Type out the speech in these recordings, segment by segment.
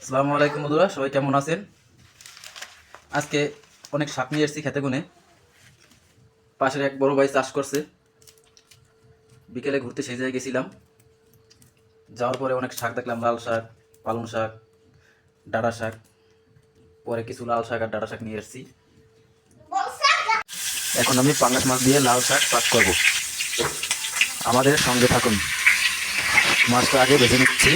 আসসালামু আলাইকুম বন্ধুরা, সবাই কেমন আছেন? আজকে অনেক শাক নিয়ে এসেছি খেতে গুনে। পাশের এক বড় ভাই চাষ করছে। বিকেলে ঘুরতে সেই জায়গায় গেছিলাম। যাওয়ার পরে অনেক শাক দেখলাম, লাল শাক, পালং শাক, ডাঁটা শাক। পরে কিছু লাল শাক আর ডাঁটা শাক নিয়ে এসেছি। এখন আমি পাঙ্গাস মাছ দিয়ে লাল শাক পাক করব। আমাদের সঙ্গে থাকুন। মাছটা আগে ভেজে নিচ্ছি।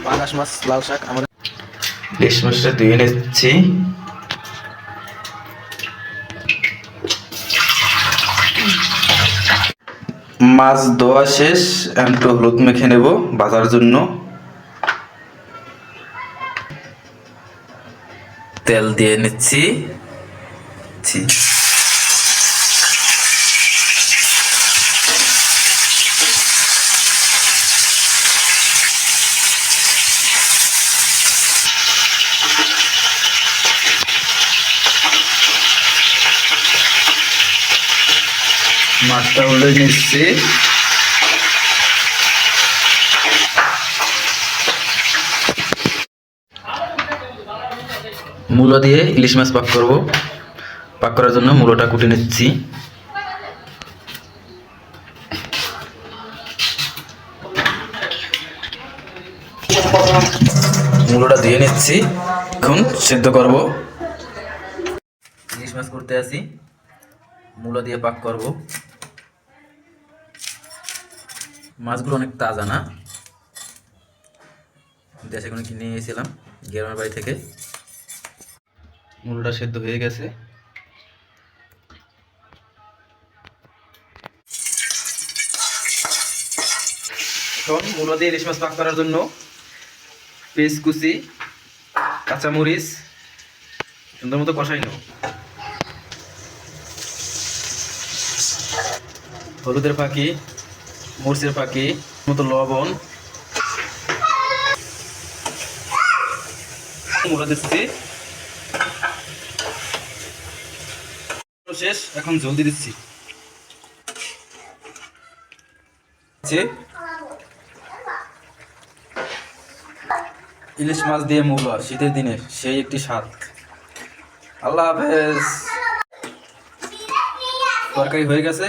পাঙ্গাস মাছ, লাল শাক আমাদের ইলিশ মাছটা ধুয়ে নিচ্ছি। মাছ ধোয়া শেষ, একটু হলুদ মেখে নেব ভাজার জন্য। তেল দিয়ে নিচ্ছি। মাছটা উল্টে নিচ্ছি। মূলো দিয়ে ইলিশ মাছ পাক করব। পাক করার জন্য মূলোটা কুটে নিচ্ছি। মূলোটা দিয়ে নিচ্ছি। এখন সেদ্ধ করব। ইলিশ মাছ করতে আসি, মূলো দিয়ে পাক করব। মাছগুলো অনেক তাজা না, দেশে কোনো কিনে নিয়ে এসেছিলাম গ্রামের বাড়ি থেকে। মূলোটা সেদ্ধ হয়ে গেছে। এখন মূলো দিয়ে ইলিশ মাছ পাক করার জন্য পেঁয়াজ কুচি, কাঁচামরিচ সুন্দর মতো কষাই নেব। হলুদের ফাঁকি, মরিচের ফাঁকি, মতো লবণ, মূলো দিচ্ছি। শেষ, এখন জল দিয়ে দিচ্ছি। ইলিশ মাছ দিয়ে মূলো শীতের দিনে সেই একটি স্বাদ। আল্লাহ হাফেজ। তরকারি হয়ে গেছে।